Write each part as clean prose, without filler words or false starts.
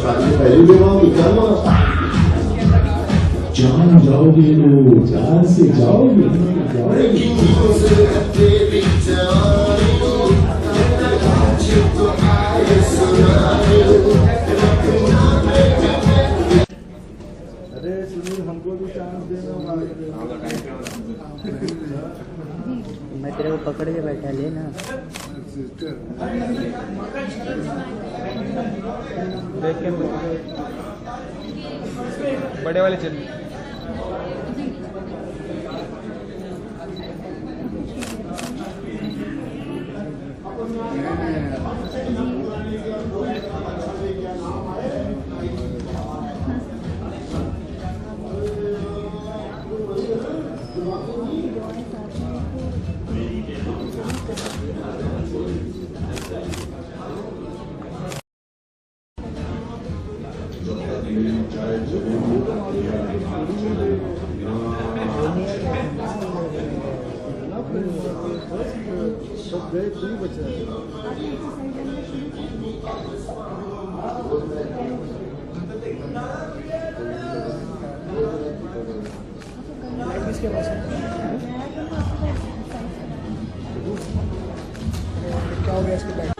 शादी पहली भी वहां चलो जान जाओगे लो जान से जाओगे अरे सुनील हमको भी चांस देना। मैं तेरे को पकड़ के बैठा ले ना। देख के बड़े वाले चल सब गए नहीं बचा किसके पास क्या हो गया इसके बैग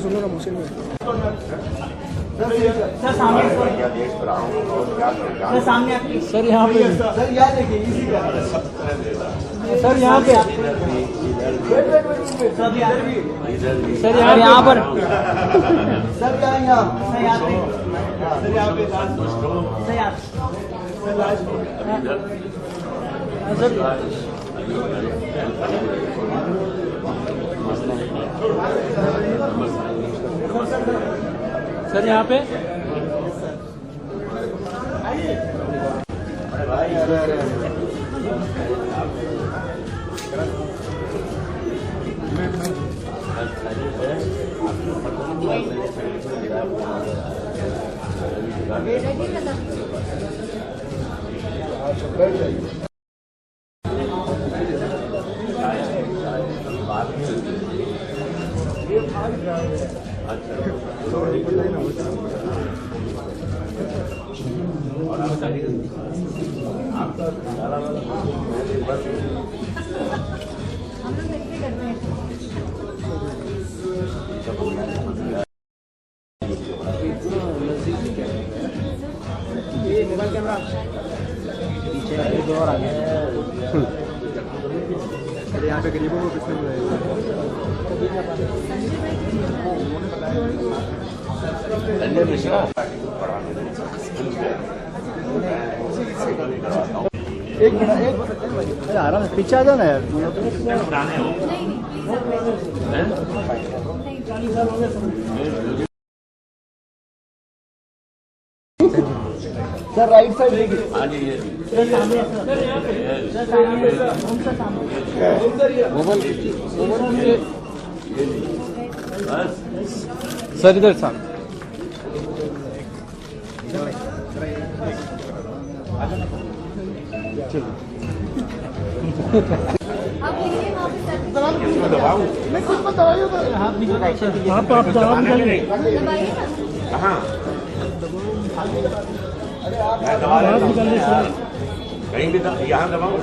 सुनो ना मुझसे सर यहाँ पे सर यहाँ देखिए इसी का सर यहाँ पे सर यहाँ पर सर यहाँ सर यहाँ पे सर यहाँ पे पीछे और आ गया। अरे यहाँ पे गरीबों को किसने बुलाया? संजय मिश्रा एक मिनट अरे आराम से पीछे आ जाओ ना यार। सर राइट साइड देखिए। हाँ जी ये सर सामने सर सामने सर सामने बस सर इधर सामने इसको दबाऊं मैं खुद को दवाइयों का हाथ भी एक्शन कीजिए। आप दवा दबाने निकालिए। नहीं कहाँ अरे आप मैं दबा रहा हूँ कहीं भी यहाँ दबाऊं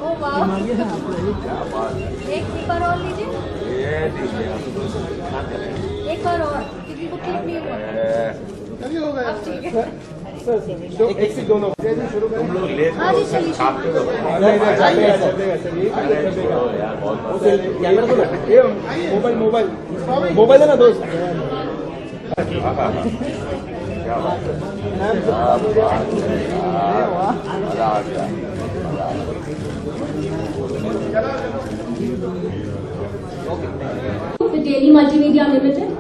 ओ वाह क्या बात है एक स्लीपर और लीजिए ये दीजिए एक बार और किसी को क्लिक नहीं हुआ अब ठीक है एक से दोनों शुरू तुम लोग ले हाँ जी चलिए छाप के दो अरे छोड़ो यार बहुत कैमरा को मोबाइल मोबाइल है ना दोस्त। क्या बात है मजा आ गया The Daily Multimedia Limited.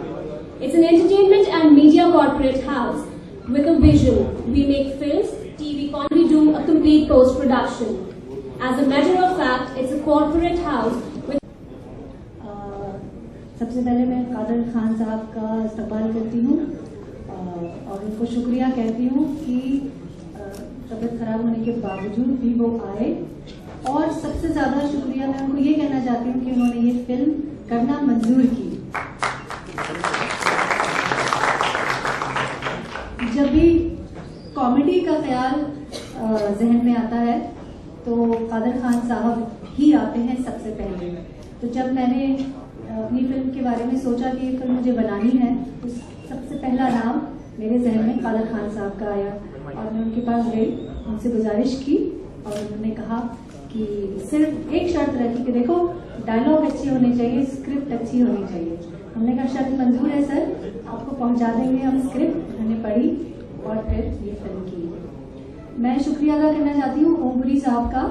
It's an entertainment and media corporate house with a vision. We make films, TV content, we do a complete post-production. As a matter of fact, it's a corporate house with सबसे पहले मैं कादर खान साहब का इस्तकबाल करती हूँ और उनको शुक्रिया कहती हूँ कि तबीयत खराब होने के बावजूद भी वो आए और सबसे ज़्यादा शुक्रिया मैं उनको ये कहना चाहती हूँ कि उन्होंने ये फिल्म करना मंजूर की। जब भी कॉमेडी का ख्याल जहन में आता है तो कादर खान साहब ही आते हैं सबसे पहले। तो जब मैंने अपनी फिल्म के बारे में सोचा कि ये फिल्म मुझे बनानी है तो सबसे पहला नाम मेरे जहन में कादर खान साहब का आया और मैं उनके पास गई, उनसे गुजारिश की और उन्होंने कहा कि सिर्फ एक शर्त रखी कि देखो डायलॉग अच्छे होने चाहिए, स्क्रिप्ट अच्छी होनी चाहिए। हमने कहा शर्त मंजूर है सर, आपको पहुंचा देंगे हम स्क्रिप्ट। मैंने पढ़ी और फिर ये फिल्म की। मैं शुक्रिया अदा करना चाहती हूँ ओमपुरी साहब का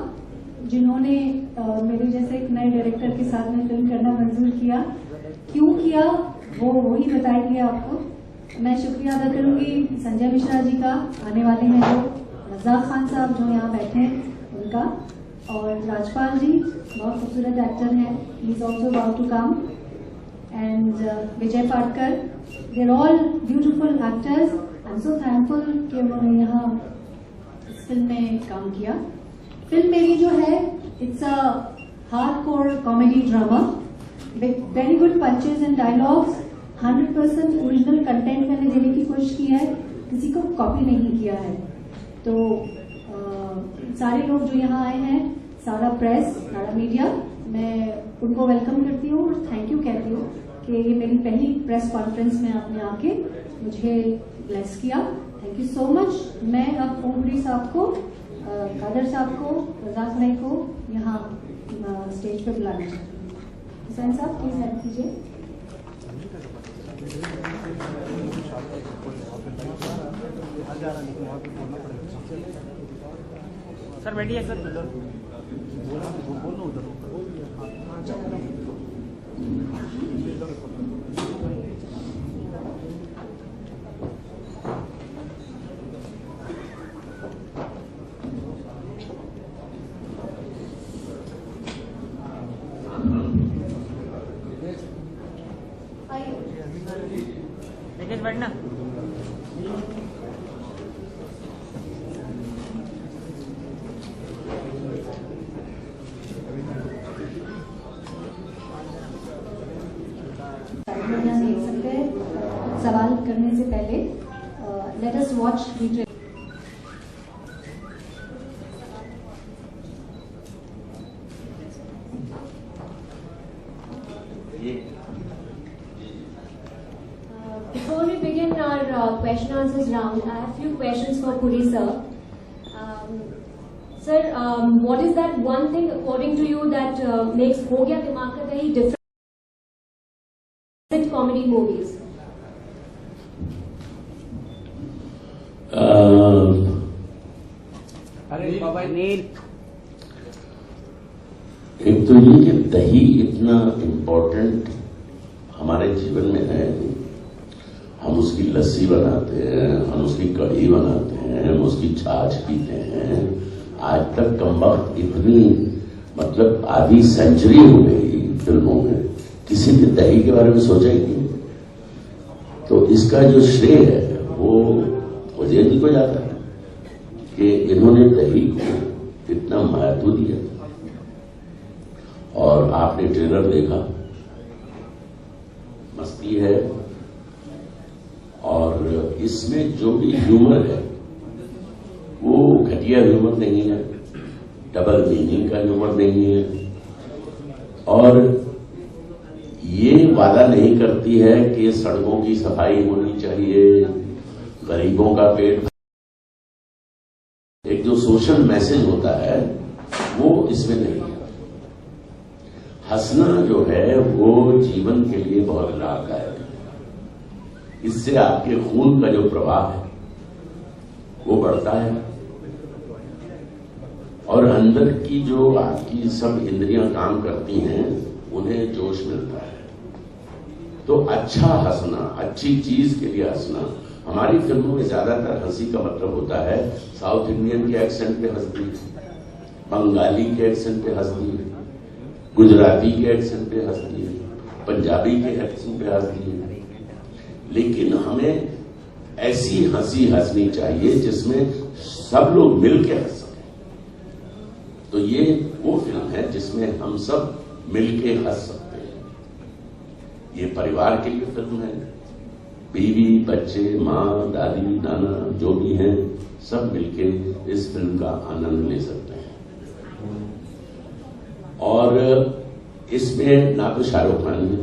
जिन्होंने मेरे जैसे एक नए डायरेक्टर के साथ में फिल्म करना मंजूर किया। क्यों किया वो ही बताएंगे आपको। मैं शुक्रिया अदा करूंगी संजय मिश्रा जी का, आने वाले हैं जो रज़ाक खान साहब जो यहाँ बैठे हैं उनका, और राजपाल जी बहुत खूबसूरत एक्टर हैं, he is also about to come, and Vijay Patkar, they are all beautiful actors. I am so thankful कि उन्होंने यहाँ इस फिल्म में काम किया। फिल्म मेरी जो है it's a hardcore comedy drama with very good punches and dialogues. 100% original content मैंने देने की कोशिश की है, किसी को कॉपी नहीं किया है। तो सारे लोग जो यहाँ आए हैं, सारा प्रेस, सारा मीडिया, मैं उनको वेलकम करती हूँ और थैंक यू कहती हूँ कि ये मेरी पहली प्रेस कॉन्फ्रेंस में आपने आके मुझे ब्लेस किया। Thank you so much. मैं अब ओमपुरी साहब को, कादर साहब को, रज़ाक भाई को यहाँ स्टेज पे बुलाना चाहती हूँ। हुसैन साहब प्लीज हेल्प कीजिए। सर बैठिए सर। बैठना। देख सकते हैं सवाल करने से पहले let us watch video. Before we begin our question answers round, I have a few questions for Puri sir. Sir, what is that one thing according to you that makes Ho Gaya Dimag Ka Dahi different comedy movies? अरे बाबा नील, एक तो ये कि दही इतना important हमारे जीवन में है हम उसकी लस्सी बनाते हैं, हम उसकी कढ़ी बनाते हैं, हम उसकी छाछ पीते हैं। आज तक कमबख्त इतनी मतलब आधी सेंचुरी हो गई फिल्मों में, किसी ने दही के बारे में सोचा ही नहीं। तो इसका जो श्रेय है वो मुझे भी को जाता है कि इन्होंने दही को इतना महत्व दिया। और आपने ट्रेलर देखा, मस्ती है, और इसमें जो भी ह्यूमर है वो घटिया ह्यूमर नहीं है, डबल मीनिंग का ह्यूमर नहीं है, और ये वादा नहीं करती है कि सड़कों की सफाई होनी चाहिए, गरीबों का पेट। एक जो सोशल मैसेज होता है वो इसमें नहीं है। हंसना जो है वो जीवन के लिए बहुत लाभदायक है। इससे आपके खून का जो प्रवाह है वो बढ़ता है, और अंदर की जो आपकी सब इंद्रियां काम करती हैं उन्हें जोश मिलता है। तो अच्छा हंसना, अच्छी चीज के लिए हंसना। हमारी फिल्मों में ज्यादातर हंसी का मतलब होता है साउथ इंडियन के एक्सेंट पे हंस दी, बंगाली के एक्सेंट पे हंस दी, गुजराती के एक्सेंट पे हंस दी, पंजाबी के एक्सेंट पे हंस दी। लेकिन हमें ऐसी हंसी हंसनी चाहिए जिसमें सब लोग मिलकर हंस सकें। तो ये वो फिल्म है जिसमें हम सब मिलके हंस सकते हैं। ये परिवार के लिए फिल्म है, बीवी, बच्चे, माँ, दादी, नाना जो भी हैं सब मिलके इस फिल्म का आनंद ले सकते हैं। और इसमें ना तो शाहरुख खान है,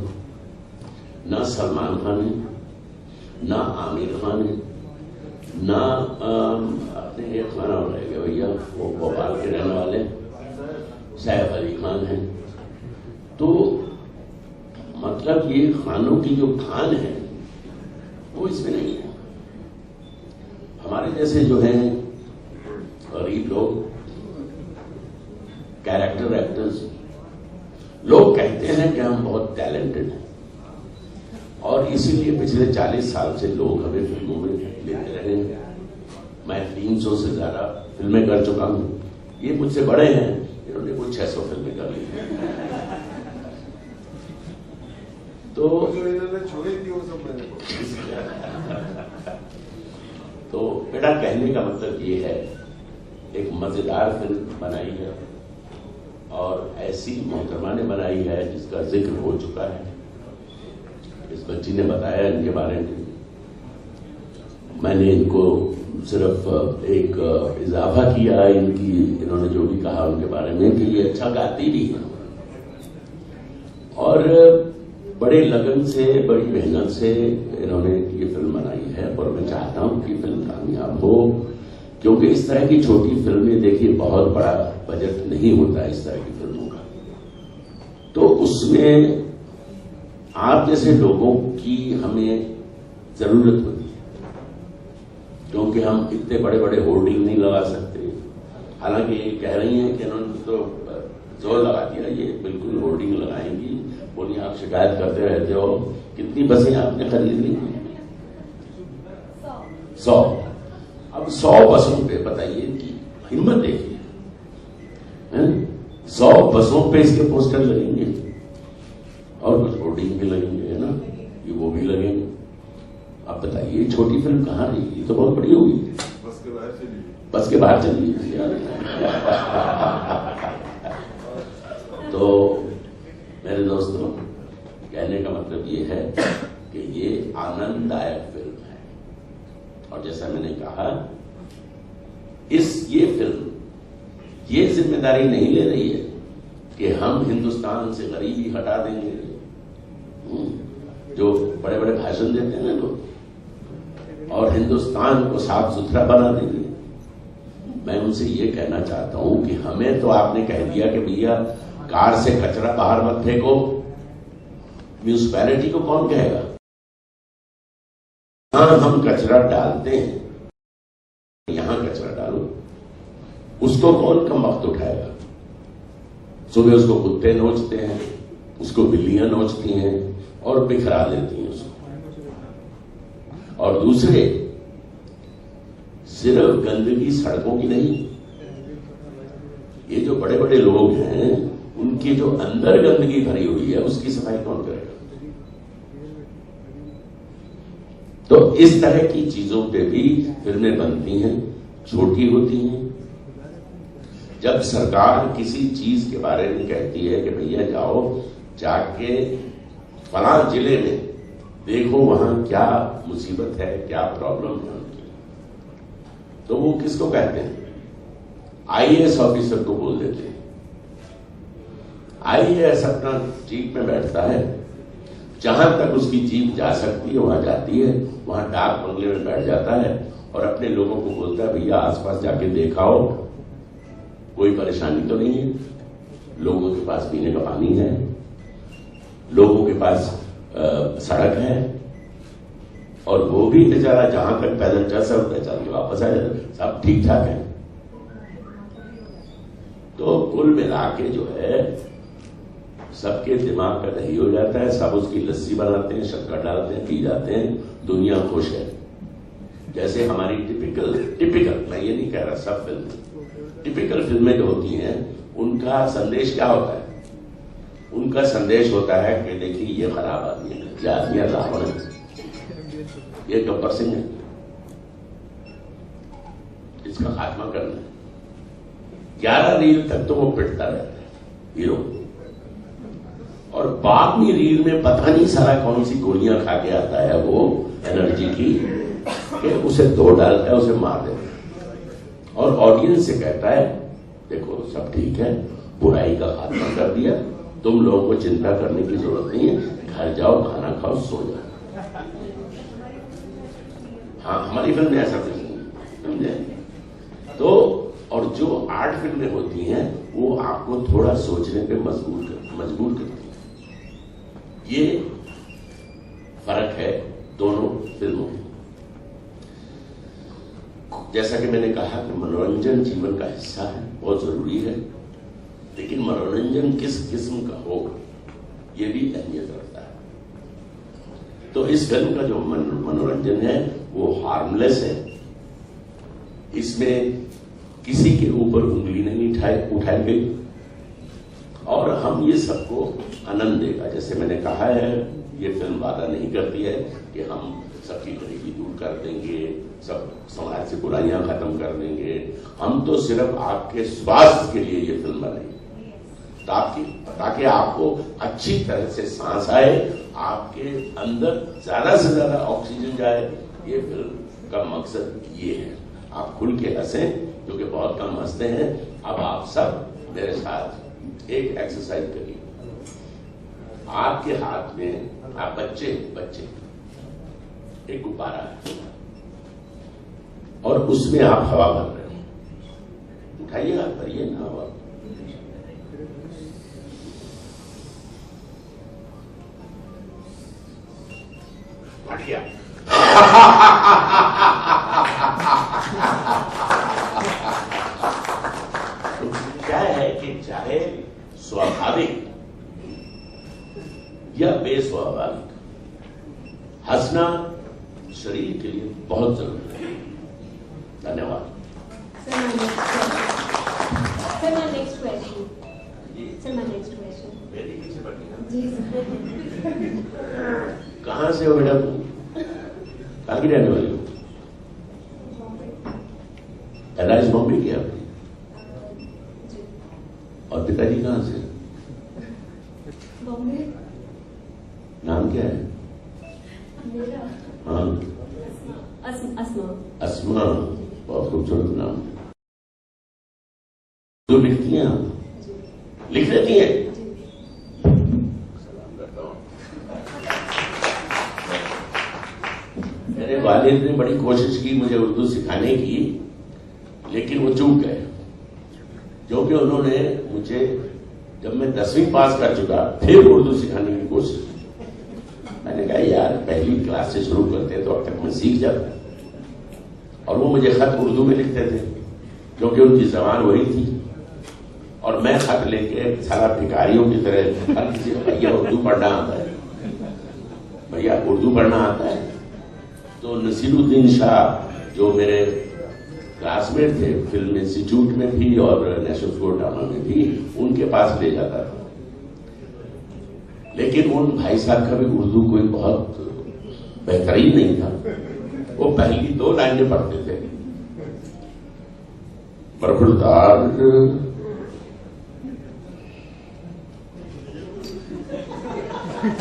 ना सलमान खान है, ना आमिर खान है, ना अपने एक खाना रह गया भैया, वो भोपाल के रहने वाले सैफ अली खान है। तो मतलब ये खानों की जो खान है वो इसमें नहीं है। हमारे जैसे जो हैं गरीब लोग, कैरेक्टर एक्टर्स, लोग कहते हैं कि हम बहुत टैलेंटेड हैं, और इसीलिए पिछले 40 साल से लोग हमें फिल्मों में लेते रहे हैं। मैं 300 से ज्यादा फिल्में कर चुका हूं। ये मुझसे बड़े हैं, इन्होंने कुछ 600 फिल्में कर ली। तो छोड़ी थी वो सब मैंने तो बेटा कहने का मतलब ये है, एक मजेदार फिल्म बनाई है और ऐसी मोहतरमा ने बनाई है जिसका जिक्र हो चुका है। इस बच्ची ने बताया इनके बारे में, मैंने इनको सिर्फ एक इजाफा किया इनकी, इन्होंने जो भी कहा उनके बारे में कि ये अच्छा गाती भी है और बड़े लगन से, बड़ी मेहनत से इन्होंने ये फिल्म बनाई है। और मैं चाहता हूं कि फिल्म कामयाब हो, क्योंकि इस तरह की छोटी फिल्में देखिए बहुत बड़ा बजट नहीं होता है इस तरह की फिल्मों का, तो उसमें आप जैसे लोगों की हमें जरूरत होती है, क्योंकि हम इतने बड़े बड़े होर्डिंग नहीं लगा सकते। हालांकि ये कह रही हैं कि इन्होंने तो जोर लगा दिया, ये बिल्कुल होर्डिंग लगाएंगी। बोलिए आप शिकायत करते रहते हो, कितनी बसें आपने खरीद ली? 100। अब 100 बसों पे बताइए कि हिम्मत देखिए, 100 बसों पे इसके पोस्टर लगेंगे और कुछ होर्डिंग भी लगेंगे, है ना, ये वो भी लगेंगे। आप बताइए छोटी फिल्म कहाँ रही? ये तो बहुत बड़ी होगी। बस के बाहर चलिए यार। तो मेरे दोस्तों, कहने का मतलब ये है कि ये आनंददायक फिल्म है, और जैसा मैंने कहा, ये फिल्म ये जिम्मेदारी नहीं ले रही है कि हम हिंदुस्तान से गरीबी हटा देंगे। जो बड़े बड़े भाषण देते हैं ना लोग, और हिंदुस्तान को साफ सुथरा बना देंगे। मैं उनसे ये कहना चाहता हूं कि हमें तो आपने कह दिया कि भैया कार से कचरा बाहर मत फेंको, म्यूनिसिपैलिटी को कौन कहेगा? हाँ, हम कचरा डालते हैं, यहां कचरा डालो, उसको कौन कम वक्त उठाएगा? सुबह उसको कुत्ते नोचते हैं, उसको बिल्लियां नोचती हैं और बिखरा देती हैं उसको। और दूसरे, सिर्फ गंदगी सड़कों की नहीं, ये जो बड़े बड़े लोग हैं उनकी जो अंदर गंदगी भरी हुई है उसकी सफाई कौन करेगा? तो इस तरह की चीजों पे भी फिल्में बनती हैं, छोटी होती हैं। जब सरकार किसी चीज के बारे में कहती है कि भैया जाओ जाके फलां जिले में देखो वहां क्या मुसीबत है, क्या प्रॉब्लम है, तो वो किसको कहते हैं? आईएएस ऑफिसर को बोल देते हैं। आईएएस अपना जीप में बैठता है, जहां तक उसकी जीप जा सकती है वहां जाती है, वहां डाक बंगले में बैठ जाता है और अपने लोगों को बोलता है भैया आसपास जाके देखाओ कोई परेशानी तो नहीं है, लोगों के पास पीने का पानी है, लोगों के पास सड़क है, और वो भी बेचारा जहां तक पैदल चल सकता है चल के वापस आ जाता, सब ठीक ठाक है। तो कुल मिला के जो है सबके दिमाग का दही हो जाता है, सब उसकी लस्सी बनाते हैं, शक्कर डालते हैं, पी जाते हैं, दुनिया खुश है। जैसे हमारी टिपिकल मैं ये नहीं कह रहा सब फिल्में, टिपिकल फिल्में जो होती हैं उनका संदेश क्या होता है? उनका संदेश होता है कि देखिए ये खराब आदमी है, ये आदमी रावण है, ये गब्बर सिंह है, इसका खात्मा करना है। 11 रील तक तो वो पिटता रहता है हीरो, और बाद में रील में पता नहीं सारा कौन सी गोलियां खा के आता है वो एनर्जी की, कि उसे तोड़ डालता है, उसे मार देता है, और ऑडियंस से कहता है देखो सब ठीक है, बुराई का खात्मा कर दिया, तुम लोगों को चिंता करने की जरूरत नहीं है, घर जाओ, खाना खाओ, सो जाओ। हाँ, हमारी फिल्म में ऐसा कुछ नहीं, समझे? तो और जो आर्ट फिल्में होती हैं वो आपको थोड़ा सोचने पे मजबूर करती हैं। ये फर्क है दोनों फिल्मों में। जैसा कि मैंने कहा कि मनोरंजन जीवन का हिस्सा है, बहुत जरूरी है, लेकिन मनोरंजन किस किस्म का हो ये भी अहमियत रखता है। तो इस फिल्म का जो मनोरंजन है वो हार्मलेस है, इसमें किसी के ऊपर उंगली नहीं उठाई गई, और हम ये सबको आनंद देगा। जैसे मैंने कहा है, ये फिल्म वादा नहीं करती है कि हम सबकी गरीबी दूर कर देंगे, सब समाज से बुराइयां खत्म कर देंगे। हम तो सिर्फ आपके स्वास्थ्य के लिए ये फिल्म बनाई, ताकि आपको अच्छी तरह से सांस आए, आपके अंदर ज्यादा से ज्यादा ऑक्सीजन जाए। ये फिल्म का मकसद ये है। आप खुल के हंसें, क्योंकि बहुत कम हंसते हैं। अब आप सब मेरे साथ एक एक्सरसाइज करिए। आपके हाथ में, आप बच्चे एक गुब्बारा है और उसमें आप हवा भर रहे हो। उठाइए, हाथ भरिए ना हवा। बढ़िया। तो क्या है कि चाहे स्वाभाविक या बेस्वाभाविक, हंसना शरीर के लिए बहुत जरूरी है। धन्यवाद। Sir, my next question. Sir, my next question. मेरी पीछे बढ़िया। जी सर। कहाँ से हो बेटा तुम? कहाँ की रहने वाली हो? पैदाइश बॉम्बे की आपकी? और पिताजी कहाँ से? बॉम्बे। नाम क्या है? मेरा हाँ, अस्मा। अस्मा, बहुत खूबसूरत नाम। जो लिखती हैं आप? लिख लेती हैं? मेरे वालिद ने बड़ी कोशिश की मुझे उर्दू सिखाने की, लेकिन वो चूक गए, क्योंकि उन्होंने मुझे, जब मैं 10वीं पास कर चुका, फिर उर्दू सिखाने की कोशिश की। मैंने कहा यार पहली क्लास से शुरू करते तो अब तक मैं सीख जाता। और वो मुझे खत उर्दू में लिखते थे, क्योंकि उनकी जबान वही थी, और मैं खत लेके सारा भिखारियों की तरह हर किसी को, भैया उर्दू पढ़ना आता है, भैया उर्दू पढ़ना आता है। तो नसीरुद्दीन शाह जो मेरे क्लासमेट थे, फिल्म इंस्टीट्यूट में भी और नेशनल स्कूल ड्रामा में भी, उनके पास ले जाता था। लेकिन उन भाई साहब का भी उर्दू कोई बहुत बेहतरीन नहीं था। वो पहली 2 लाइनें पढ़ते थे, बरखुरदार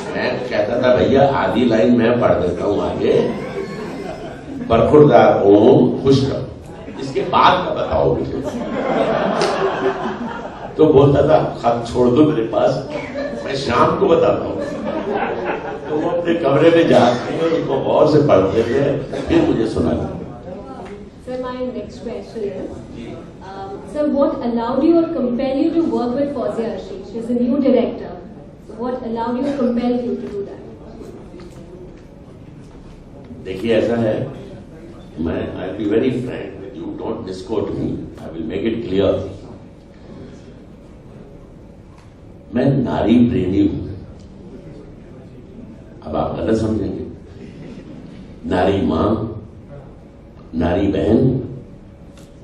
मैं कहता था भैया आधी लाइन मैं पढ़ देता हूं आगे, बरखुरदार ओम खुश रहो, इसके बाद का बताओ मुझे। तो बोलता था खत छोड़ दो मेरे पास, मैं शाम को बताता हूँ। तो वो अपने कमरे में जाते हैं, उनको गौर से पढ़ते थे, फिर मुझे सुनाते। Sir, my next question is, sir, what allowed you or compelled you to work with Fawzia Ashish? She's a new director. So what allowed you or compelled you to do that? देखिए ऐसा है, मैं I be very frank with you, don't misquote me, I will make it clear. मैं नारी प्रेमी हूं। अब आप गलत समझेंगे। नारी मां, नारी बहन,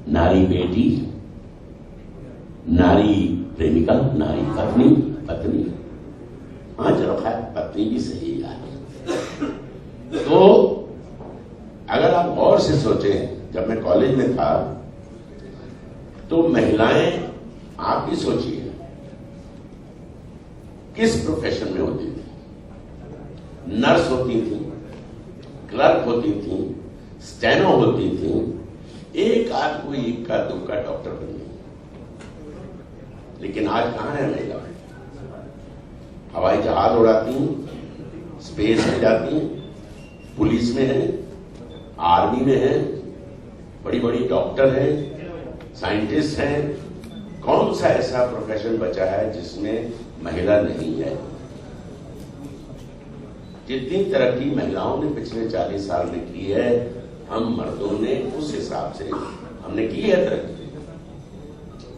नारी बेटी, नारी प्रेमिका, नारी पत्नी, पत्नी, हाँ चलो खैर पत्नी भी सही है। तो अगर आप गौर से सोचें, जब मैं कॉलेज में था तो महिलाएं, आप भी सोचिए किस प्रोफेशन में होती थी। नर्स होती थी, क्लर्क होती थी, स्टेनो होती थी, एक आध कोई इक्का दुक्का डॉक्टर बन गई। लेकिन आज कहां है महिला? हवाई जहाज उड़ाती हैं, स्पेस में जाती हैं, पुलिस में है, आर्मी में है, बड़ी बड़ी डॉक्टर हैं, साइंटिस्ट हैं। कौन सा ऐसा प्रोफेशन बचा है जिसमें महिला नहीं है? जितनी तरक्की महिलाओं ने पिछले 40 साल में की है, हम मर्दों ने उस हिसाब से हमने की है तरक्की,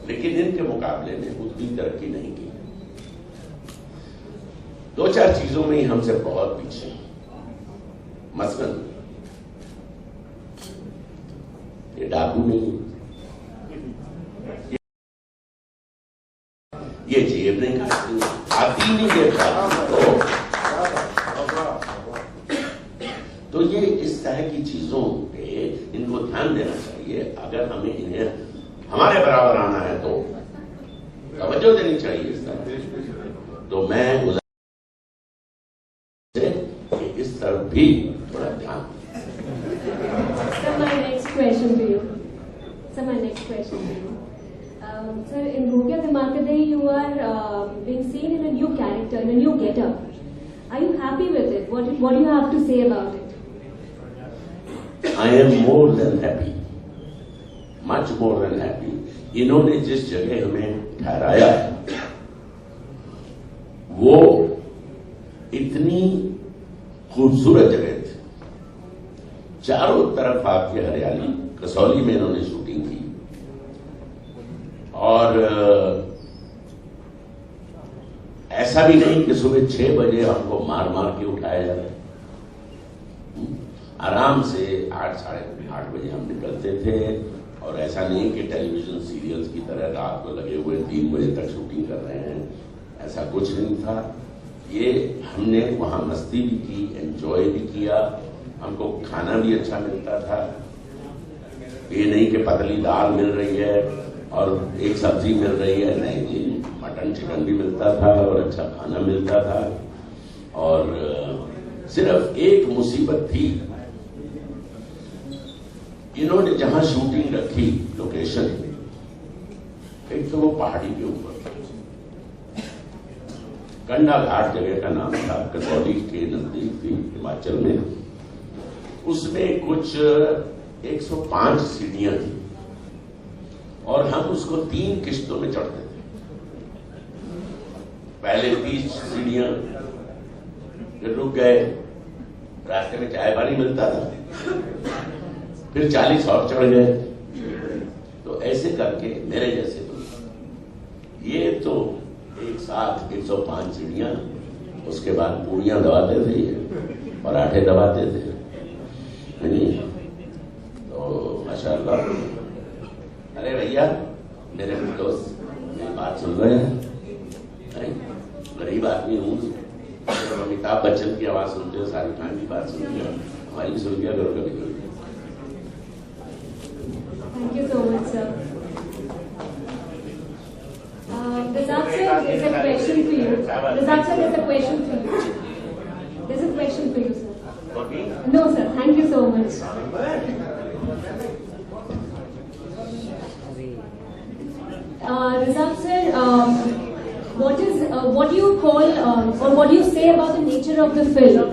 लेकिन इनके मुकाबले में उतनी तरक्की नहीं की। 2-4 चीजों में ही हमसे बहुत पीछे। मसलन ये डाकू नहीं, ये जेब नहीं खाती, आती नहीं जेब खाती। तो ये इस तरह की चीजों पे इनको ध्यान देना चाहिए। अगर हमें इन्हें हमारे बराबर आना है तो तवज्जो देनी चाहिए इस तरह। तो मैं इस तरफ भी थोड़ा ध्यान। Sir, my next question to you. Sir, my next question to you. Sir, in Bhogya Dhimakade, you are being seen in a new character, in a new getup. Are you happy with it? What do you have to say about it? I am more than happy, much more than happy. इन्होंने जिस जगह हमें ठहराया है, वो इतनी खूबसूरत जगह थी। चारों तरफ आपकी हरियाली। कसौली में इन्होंने शूटिंग की और ऐसा भी नहीं कि सुबह 6 बजे हमको मार मार के उठाया जाता। आराम से 8, साढ़े 8 बजे हम निकलते थे और ऐसा नहीं कि टेलीविजन सीरियल्स की तरह रात को लगे हुए 3 बजे तक शूटिंग कर रहे हैं, ऐसा कुछ नहीं था। ये हमने वहां मस्ती भी की, एंजॉय भी किया, हमको खाना भी अच्छा मिलता था। ये नहीं कि पतली दाल मिल रही है और एक सब्जी मिल रही है, नहीं जी, मटन चिकन भी मिलता था और अच्छा खाना मिलता था। और सिर्फ एक मुसीबत थी, इन्होंने जहां शूटिंग रखी लोकेशन, एक तो वो पहाड़ी के ऊपर कंडा घाट जगह का नाम था, कसौली के नजदीक थी हिमाचल में। उसमें कुछ 105 सीढ़ियां थी और हम उसको 3 किश्तों में चढ़ते थे। पहले 30 सीढ़ियां, फिर रुक गए, रास्ते में चाय पानी मिलता था, फिर 40 और चढ़ गए। तो ऐसे करके मेरे जैसे तो ये तो एक साथ 105 सीढ़ियां, उसके बाद पूड़ियां दबाते थे और आटे दबाते थे। है नहीं? तो माशाअल्लाह। अरे भैया मेरे दोस्त मेरी बात सुन रहे हैं? गरीब आदमी हूँ, तो अमिताभ बच्चन की आवाज सुनते हो, शाहरुख खान की बात सुनते हो, हमारी भी सुन लिया करो कभी कभी। Thank you so much, sir. Razak sir, there's a question for you. Razak sir, there's a question for you. There's a question for you, sir. No, sir. Thank you so much. Razak sir, what do you call or what do you say about the nature of the film?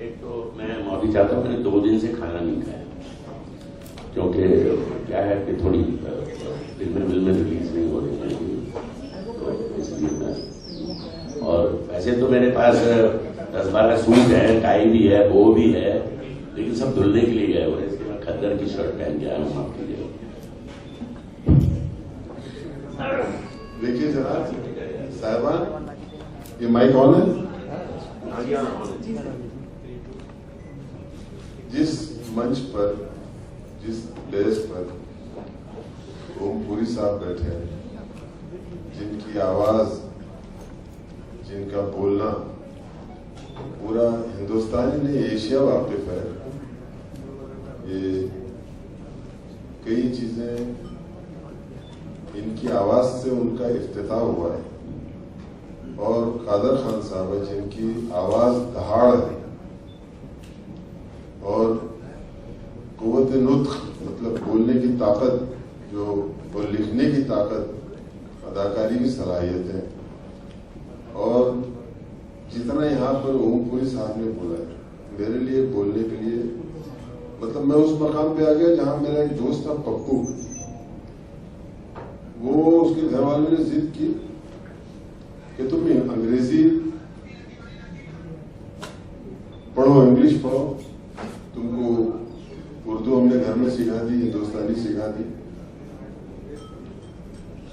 एक तो मैं माफी चाहता हूँ, मैंने 2 दिन से खाना नहीं खाया, क्योंकि क्या है कि थोड़ी फिल्में रिलीज नहीं हो रही हैं, तो इसलिए मैं, और वैसे तो मेरे पास 10-12 सूट है, टाई भी है, वो भी है, लेकिन सब धुलने के लिए गए हुए, इसलिए मैं खद्दर की शर्ट पहन के आया हूँ। माफ कीजिए। देखिए जरा साहिबान, ये माइक ऑन है? जिस मंच पर, जिस डेस्क पर ओमपुरी साहब बैठे हैं, जिनकी आवाज, जिनका बोलना पूरा हिंदुस्तान नहीं एशिया वाकिफ है, ये कई चीजें इनकी आवाज से उनका इफ्तिताह हुआ है, और कादर खान साहब है जिनकी आवाज दहाड़ है और कुव्वत नुत्क मतलब बोलने की ताकत जो और लिखने की ताकत, अदाकारी की सलाहियत है। और जितना यहाँ पर ओमपुरी साहब ने बोला है, मेरे लिए बोलने के लिए मतलब मैं उस मकाम पे आ गया जहां मेरा एक दोस्त था पप्पू, वो उसके घर वालों ने जिद की कि तुम अंग्रेजी पढ़ो, इंग्लिश पढ़ो, तुमको उर्दू हमने घर में सिखा दी, हिंदुस्तानी सिखा दी।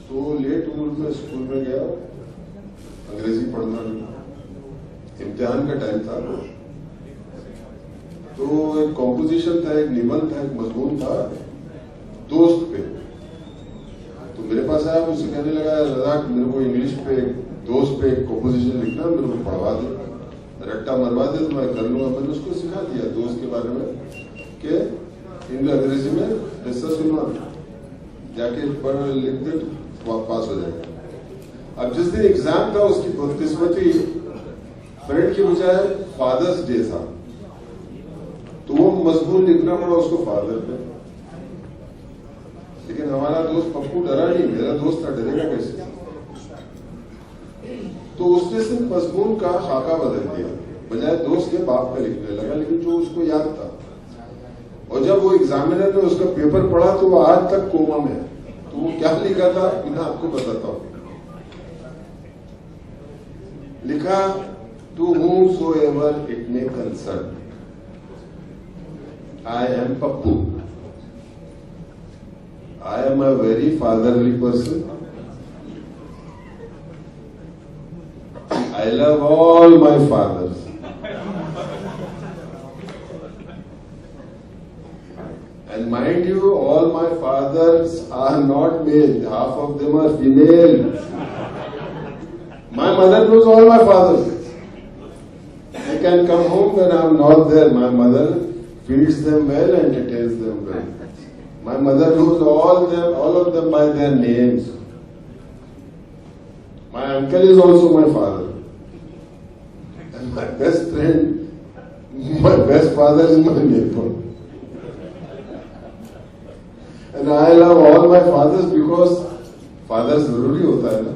तो लेट उम्र में स्कूल में गया, अंग्रेजी पढ़ना, इम्तिहान का टाइम था, तो एक कॉम्पोजिशन था, एक निबंध था, एक मजमून था दोस्त पे। तो मेरे पास आया, मुझसे कहने लगा रज़ाक मेरे को इंग्लिश पे दोस्त पे एक कॉम्पोजिशन लिखना, मेरे को पढ़वा दे, रट्टा मरवा दे तो मैं कर लूंगा। मैंने उसको सिखा दिया दोस्त के बारे में कि अंग्रेजी में हिस्सा सुनवा, जाके पढ़ लिख दे, पास हो जाएगा। अब जिस दिन एग्जाम था उसकी बदकिस्मती फ्रेंड की बजाय फादर्स डे था, तो वो मजबूर लिखना पड़ा उसको फादर पे। लेकिन हमारा दोस्त पप्पू डरा नहीं, मेरा दोस्त था, डरेगा कैसे? तो उसने सिर्फ मजमून का खाका बदल दिया, बजाय दोस्त के बाप का लिखने लगा, लेकिन जो उसको याद था। और जब वो एग्जामिनर ने उसका पेपर पढ़ा तो वो आज तक कोमा में है। तो वो क्या लिखा था मैं आपको बताता हूं। लिखा, to whomsoever it may concern, I am Pappu. I am a very fatherly person. I love all my fathers. And mind you, all my fathers are not male. Half of them are female. My mother knows all my fathers. I can come home when I am not there. My mother feeds them well, entertains them well. My mother knows all of them by their names. My uncle is also my father. And my best friend, my best father is my neighbor. And I love all my fathers because fathers जरूरी होता है ना।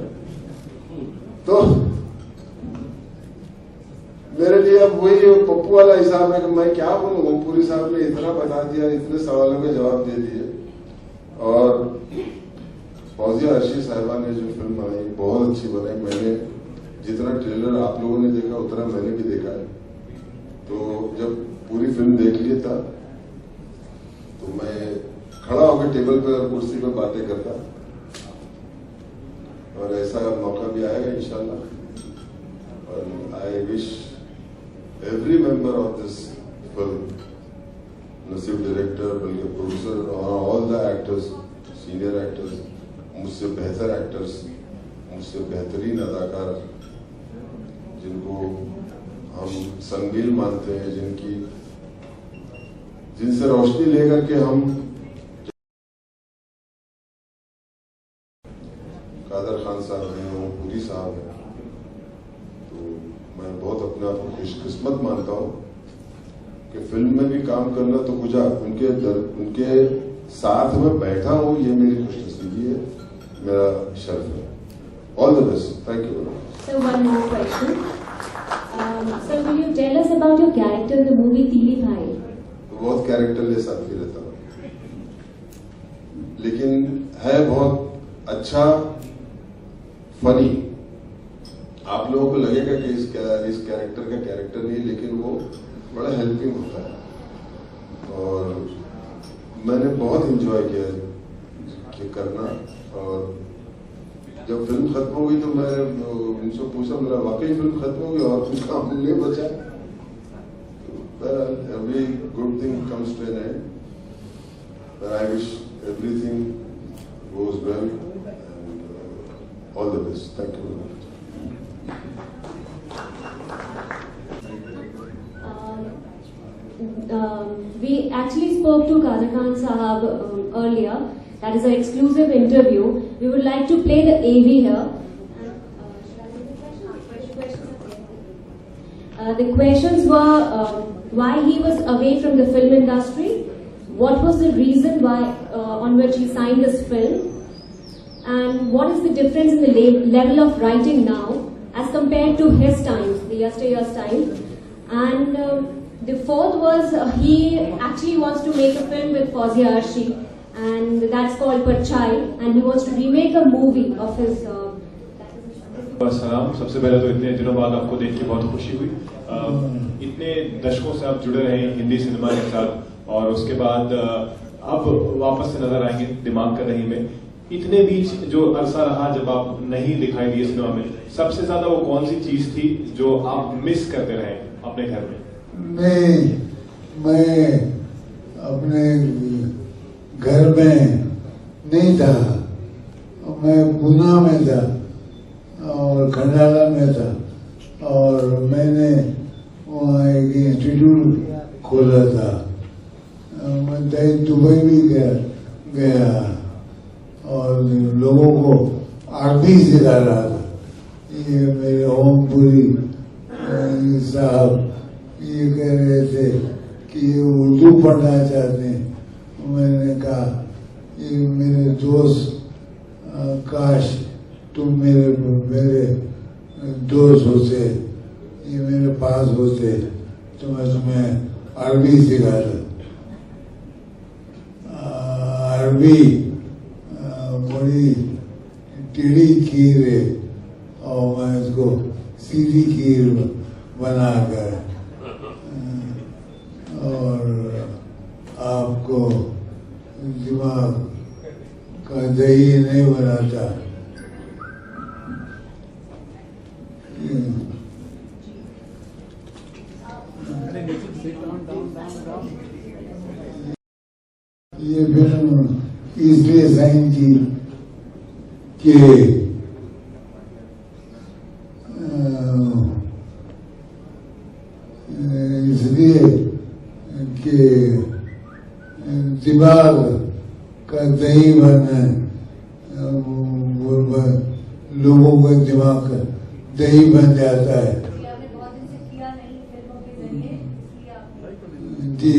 तो मेरे लिए अब वही पप्पू वाला हिसाब है कि मैं क्या बोलूं, ओमपुरी साहब ने इतना बता दिया, इतने सवालों के जवाब दे दिए। और फौजिया अर्शी साहिबा ने जो फिल्म बनाई बहुत अच्छी बनाई। मैंने जितना ट्रेलर आप लोगों ने देखा उतना मैंने भी देखा है। तो जब पूरी फिल्म देख लिया था तो मैं खड़ा होकर टेबल पर और कुर्सी पर बातें करता, और ऐसा मौका भी आएगा इंशाल्लाह। और I wish every member of this film, न सिर्फ डायरेक्टर बल्कि प्रोड्यूसर और all the actors, senior actors, मुझसे बेहतर एक्टर्स, मुझसे बेहतरीन अदाकार, जिनको हम संगील मानते हैं, जिनसे रोशनी लेकर के हम कादर खान साहब हैं, वो पुरी साहब हैं, तो मैं बहुत अपने आप को खुशकिस्मत मानता हूं कि फिल्म में भी काम करना तो कुछ उनके साथ में बैठा हूं, ये मेरी खुशनसीबी है, मेरा शर्फ है। All the best, thank you. So one more question. Sir, will you tell us about your character in the movie तीली भाई? बहुत कैरेक्टरलेस आदमी रहता हूँ, लेकिन है बहुत अच्छा, फनी। आप लोगों को लगेगा कि इस कैरेक्टर का कैरेक्टर नहीं, लेकिन वो बड़ा हेल्पिंग होता है, और मैंने बहुत एंजॉय किया करना। और जब फिल्म खत्म हो गई तो मैं उनसे पूछा, मेरा वाकई फिल्म खत्म हो गई और कुछ काम नहीं बचा? Every good thing comes to an end, but I wish everything goes well, and all the best. Thank you very much. We actually spoke to Kader Khan Sahab earlier. That is an exclusive interview. We would like to play the AV here. The questions were why he was away from the film industry, what was the reason why on which he signed this film, and what is the difference in the level of writing now as compared to his time, the yesteryear's time. And the fourth was he actually wants to make a film with Fawzia Arshi, and that's called Parchai, and he wants to remake a movie of his. सलाम। सबसे पहले तो इतने दिनों बाद आपको देख के बहुत खुशी हुई। इतने दशकों से आप जुड़े रहे हिंदी सिनेमा के साथ, और उसके बाद अब वापस से नजर आएंगे दिमाग का नहीं में। इतने बीच जो अरसा रहा जब आप नहीं दिखाई दिए सिनेमा में, सबसे ज्यादा वो कौन सी चीज थी जो आप मिस करते रहे अपने घर में? मैं अपने घर में नहीं था, मैं पूना में था और खंडाला में था, और मैंने वहाँ एक इंस्टीट्यूट खोला था। मैं दुबई भी गया और लोगों को अरबी सिखा रहा था। ये मेरे ओमपुरी साहब ये कह रहे थे कि ये उर्दू पढ़ना चाहते हैं। मैंने कहा ये मेरे दोस्त, काश तुम मेरे दोस्त होते, ये मेरे पास होते तो मैं तुम्हें अरबी सिखाता। अरबी बड़ी टेढ़ी खीर है और मैं इसको सीधी खीर बनाकर और आपको दिमाग का दही नहीं बनाता। ये फिल्म इसलिए साइन की कि इसलिए कि दिमाग का दही बनना, लोगों का दिमाग का दही बन जाता है। जी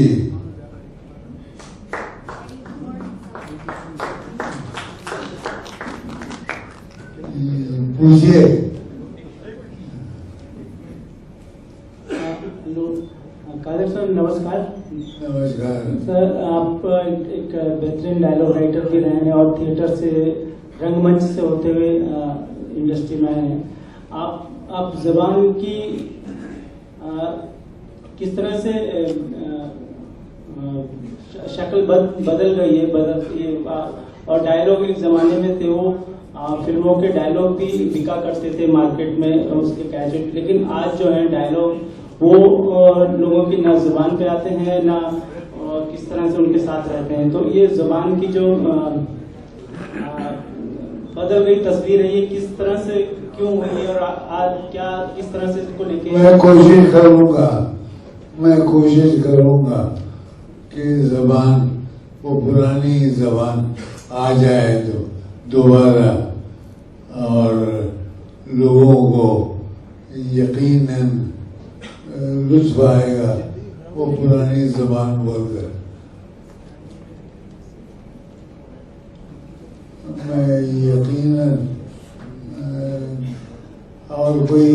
पूछिए। कादर सर नमस्कार। नमस्कार सर, आप एक बेहतरीन डायलॉग राइटर भी रहे हैं और थिएटर से, रंगमंच से होते हुए इंडस्ट्री में आए हैं। आप जबान की किस तरह से शक्ल बदल गई है, और डायलॉग एक जमाने में थे वो फिल्मों के डायलॉग भी बिका करते थे मार्केट में उसके कैसेट, लेकिन आज जो है डायलॉग वो लोगों की ना जुबान पे आते हैं ना किस तरह से उनके साथ रहते हैं। तो ये जुबान की जो बदल गई तस्वीर है, ये किस तरह से क्यों हुई और आज क्या किस तरह से इसको लेके मैं कोशिश करूंगा कि जबान वो पुरानी जबान आ जाए तो दोबारा, और लोगों को यकीनन लुत्फ आएगा वो पुरानी जबान बोलकर। मैं यकीनन और कोई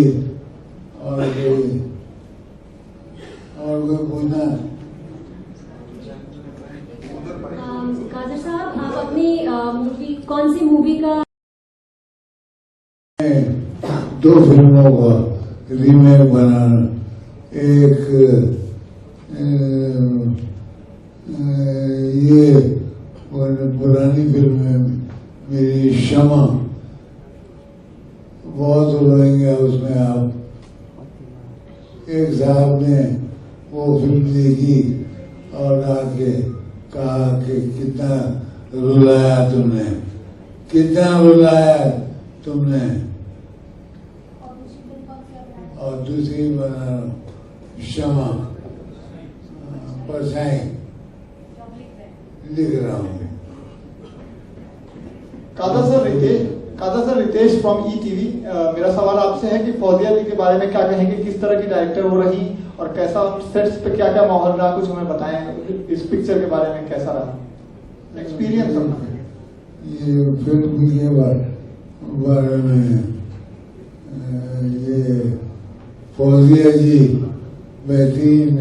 पूछना। कादर साहब, आप अपनी मूवी, कौन सी मूवी का 2 फिल्मों का रीमेक बनाना, एक ये पुरानी फिल्म है मेरी शमा, बहुत रोएंगे उसमें आप। एक साहब ने वो फिल्म देखी और आके कहा कि कितना रुलाया तुमने, कितना रुलाया तुमने। और दूसरी बना क्षमा परछाई लिख रहा हूँ। Kader sir, Ritesh from ETV. मेरा सवाल आपसे है कि फौजिया अली के बारे में क्या कहेंगे, किस तरह की डायरेक्टर वो रही और कैसा सेट्स पे क्या क्या माहौल रहा, कुछ हमें बताएं। इस पिक्चर के बारे में कैसा रहा एक्सपीरियंस अपना। ये फिल्म के बारे में ये फौजिया जी बेहतरीन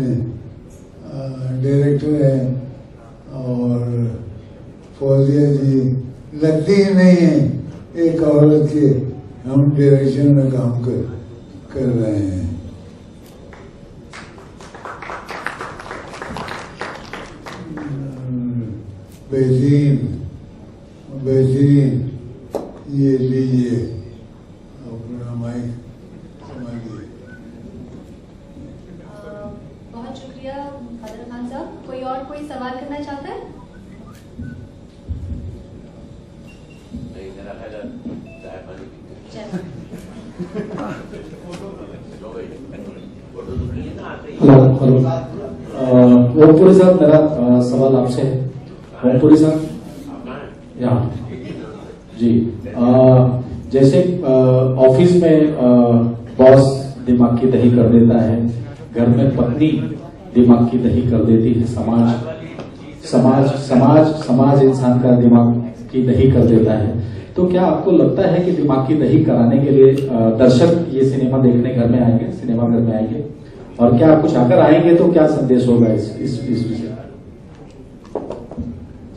डायरेक्टर है, और फौजिया जी लगती ही नहीं है एक औरत के हम डायरेक्शन में काम कर रहे हैं। बेहतरीन ये लीजिए अपना माइक समझिए। बहुत शुक्रिया कादर खान साहब। कोई और कोई सवाल करना चाहता है? ओमपुरी साहब, मेरा सवाल आपसे है। ओमपुरी साहब, यहाँ जी, जैसे ऑफिस में बॉस दिमाग की दही कर देता है, घर में पत्नी दिमाग की दही कर देती है, समाज इंसान का दिमाग की दही कर देता है। तो क्या आपको लगता है कि दिमाग की दही कराने के लिए दर्शक ये सिनेमा देखने घर में आएंगे, सिनेमा घर में आएंगे, और क्या कुछ आकर आएंगे तो क्या संदेश होगा इस विषय?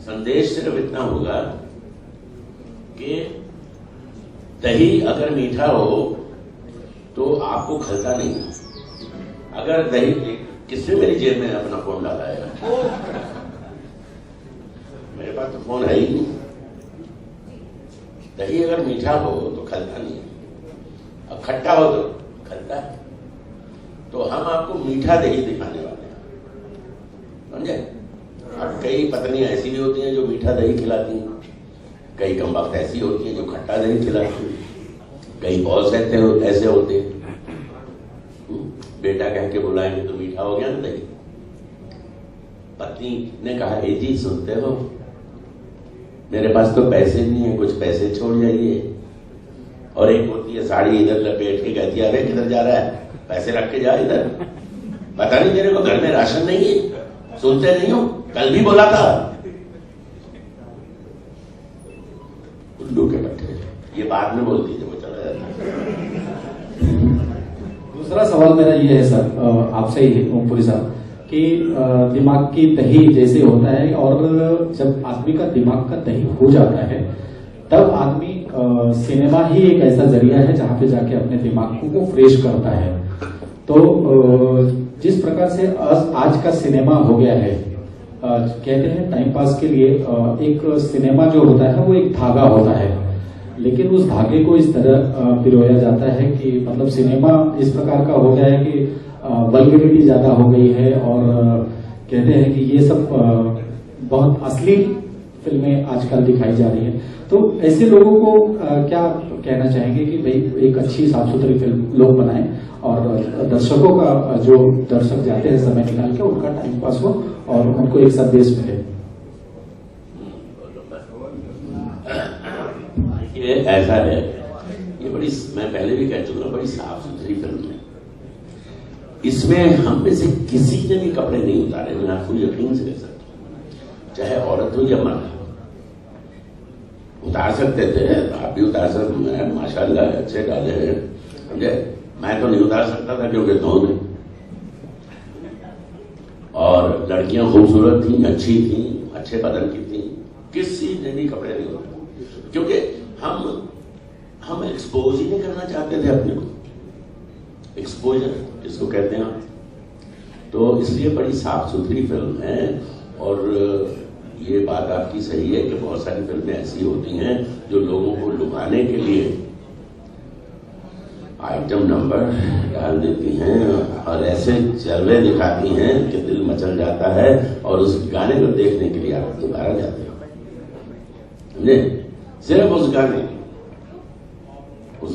संदेश सिर्फ इतना होगा कि दही अगर मीठा हो तो आपको खलता नहीं। अगर दही, किसने मेरी जेब में अपना फोन डाला है? मेरे पास तो फोन है ही नहीं। दही अगर मीठा हो तो खलता नहीं, अब खट्टा हो तो खलता है। तो हम आपको मीठा दही दिखाने वाले हैं, समझे? अब कई पत्नियां ऐसी भी होती हैं जो मीठा दही खिलाती हैं, कई कम वक्त ऐसी होती हैं जो खट्टा दही खिलाती हैं, कई बॉस ऐसे होते हैं बेटा कह के बुलाएंगे तो मीठा हो गया ना दही। पत्नी ने कहा, ए जी सुनते हो, मेरे पास तो पैसे नहीं है, कुछ पैसे छोड़ जाइए। और एक होती है साड़ी इधर लपेट के कहती है, अरे किधर जा रहा है, पैसे रख के जा इधर, पता नहीं तेरे को घर में राशन नहीं है, सुनते नहीं हो, कल भी बोला था। उल्लू के बच्चे, ये बाद में बोलती जब वो चला जाता। दूसरा सवाल मेरा ये है सर, आपसे ही ओमपुरी साहब, कि दिमाग की दही जैसे होता है, और जब आदमी का दिमाग का दही हो जाता है तब आदमी सिनेमा ही एक ऐसा जरिया है जहां पे जाके अपने दिमाग को फ्रेश करता है। तो जिस प्रकार से आज का सिनेमा हो गया है, कहते हैं टाइम पास के लिए एक सिनेमा जो होता है वो एक धागा होता है, लेकिन उस धागे को इस तरह पिरोया जाता है कि मतलब सिनेमा इस प्रकार का हो गया है कि वल्गैरिटी ज्यादा हो गई है और कहते हैं कि ये सब बहुत असली फिल्में आजकल दिखाई जा रही हैं। तो ऐसे लोगों को क्या कहना चाहेंगे कि भाई एक अच्छी साफ सुथरी फिल्म लोग बनाएं और दर्शकों का जो दर्शक जाते हैं समय निकाल के उनका टाइम पास हो और उनको एक संदेश मिले। ये ऐसा है, ये बड़ी, मैं पहले भी कह चुका, बड़ी साफ सुथरी फिल्म है। इसमें हम में से किसी ने भी कपड़े नहीं उतारे, मैं आपको यकीन से कह सकता हूं, चाहे औरत हो या मर्द। उतार सकते थे, आप भी उतार सकते हैं, माशाल्लाह अच्छे डाले हैं, समझे। मैं तो नहीं उतार सकता था क्योंकि तो नहीं, और लड़कियां खूबसूरत थी, अच्छी थी, अच्छे बदन की थी, किसी ने भी कपड़े नहीं उतारे, क्योंकि हम एक्सपोज ही नहीं करना चाहते थे अपने को, एक्सपोजर जिसको कहते हैं। तो इसलिए बड़ी साफ सुथरी फिल्म है। और ये बात आपकी सही है कि बहुत सारी फिल्में ऐसी होती हैं जो लोगों को लुभाने के लिए आइटम नंबर डाल देती हैं और ऐसे जलवे दिखाती हैं कि दिल मचल जाता है और उस गाने को देखने के लिए आप दोबारा जाते हो, समझे। सिर्फ उस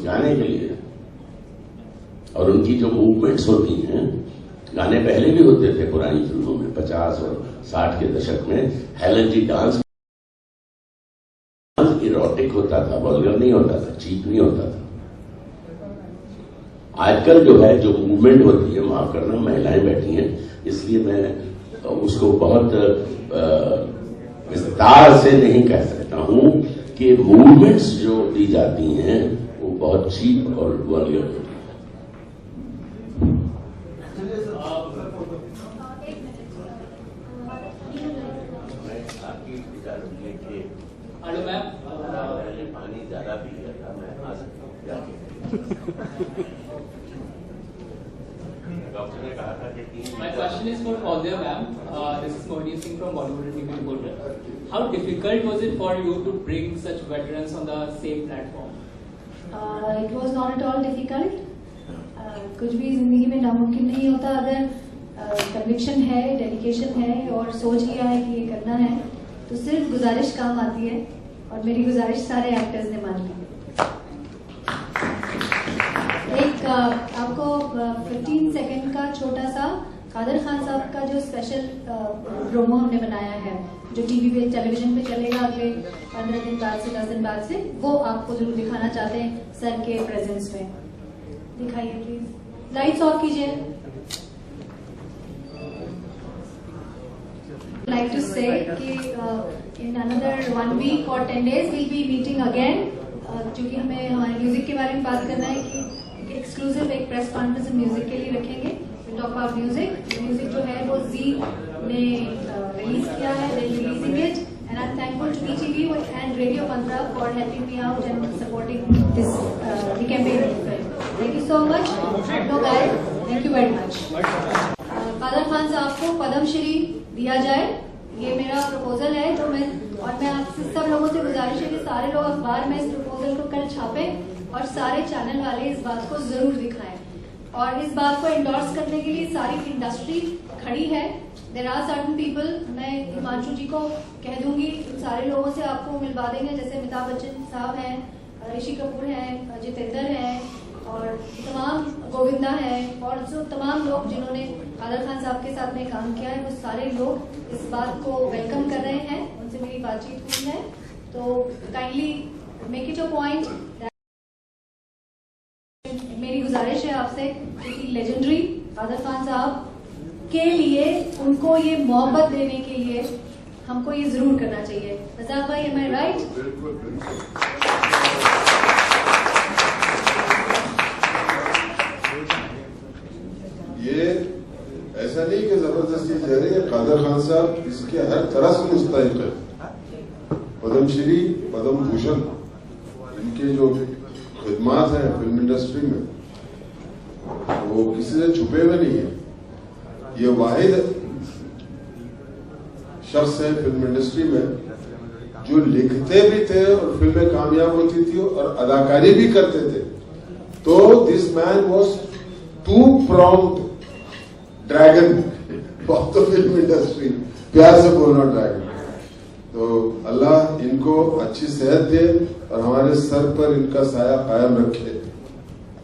गाने के लिए। और उनकी जो मूवमेंट्स होती हैं, गाने पहले भी होते थे पुरानी फिल्मों में, 50 और 60 के दशक में। हेलन जी डांस इरोटिक होता था, वल्गर नहीं होता था, चीप नहीं होता था। आजकल जो है, जो मूवमेंट होती है, माफ करना महिलाएं बैठी हैं इसलिए मैं उसको बहुत विस्तार से नहीं कह सकता हूं कि मूवमेंट्स जो दी जाती हैं वो बहुत चीप और वल्गर होती है। हेलो मैम, पानी ज्यादा पी लिया था, मैं आ सकता हूँ जाके। डॉक्टर ने कहा था कि My question is for Fauziya ma'am. This is Mohini Singh from Bollywood TV Reporter. How difficult was it for you to bring such veterans on the same platform? It was not at all difficult. कुछ भी जिंदगी में नामुमकिन नहीं होता। अगर conviction है, dedication है और सोच लिया है कि ये करना है तो सिर्फ गुजारिश काम आती है, और मेरी गुजारिश सारे एक्टर्स ने मान ली। एक आपको 15 सेकंड का छोटा सा कादर खान साहब का जो स्पेशल प्रोमो हमने बनाया है, जो टीवी पे, टेलीविजन पे चलेगा अगले 15 दिन बाद से, 10 दिन बाद से, वो आपको जरूर दिखाना चाहते हैं सर के प्रेजेंस में। दिखाइए प्लीज, लाइट्स ऑफ कीजिए। like to say कि in another 1 week or 10 days we'll be meeting again, क्योंकि हमें हमारे म्यूजिक के बारे में बात करना है कि एक्सक्लूसिव एक प्रेस कॉन्फ्रेंस म्यूजिक के लिए रखेंगे। टॉक अबाउट म्यूजिक जो है वो जी ने रिलीज किया है, they releasing it, and I'm thankful to BTV and Radio Punjab for helping me out and supporting this the campaign. Thank you so much. No guys, thank you very much. Kader Khan साहब को पद्म श्री दिया जाए, ये मेरा proposal है। तो मैं आपसे सब लोगों से गुजारिश है कि सारे लोग अखबार में इस प्रपोजल को कल छापें और सारे चैनल वाले इस बात को जरूर दिखाएं। और इस बात को एंडोर्स करने के लिए सारी इंडस्ट्री खड़ी है। देयर आर सर्टन पीपल, मैं हिमांशु जी को कह दूंगी, सारे लोगों से आपको मिलवा देंगे, जैसे अमिताभ बच्चन साहब हैं, ऋषि कपूर हैं, जितेंद्र हैं, और तमाम गोविंदा है, और जो तमाम लोग जिन्होंने कादर खान साहब के साथ में काम किया है, वो सारे लोग इस बात को वेलकम कर रहे हैं। उनसे मेरी बातचीत हुई है, तो kindly make it a point. मेरी गुजारिश है आपसे कि लेजेंडरी कादर खान साहब के लिए, उनको ये मोहब्बत देने के लिए हमको ये जरूर करना चाहिए। रज़ाक भाई, एम आई राइट? ये ऐसा नहीं कि जबरदस्ती जा रही है। कादर खान साहब इसके हर तरह से मुस्तहिक है। पद्मश्री, पद्म भूषण, इनके जो खिदमात हैं फिल्म इंडस्ट्री में, वो किसी से छुपे हुए नहीं है। ये वाहिद शख्स हैं फिल्म इंडस्ट्री में जो लिखते भी थे और फिल्में कामयाब होती थी और अदाकारी भी करते थे। तो this man was to prompt dragon of the film industry, प्यार से बोलना ड्रैगन। तो अल्लाह इनको अच्छी सेहत दे और हमारे सर पर इनका साया कायम रखे।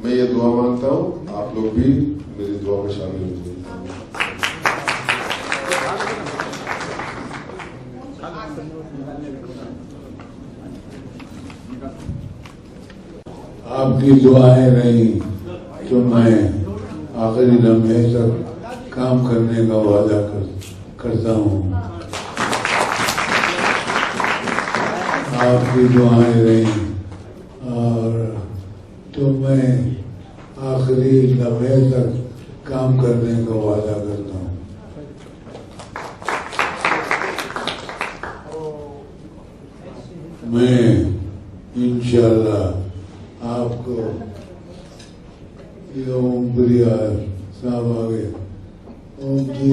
मैं ये दुआ मांगता हूँ, आप लोग भी मेरी दुआ में शामिल होंगे। आपकी दुआएं रही तो मैं आखिरी लम्हे तक काम करने का वादा करता हूँ। आपकी दुआएं रही और तो मैं आखिरी लम्हे तक काम करने का वादा करता हूँ। मैं इंशाल्लाह आपको ये ओम प्रिया साहब आगे ओम जी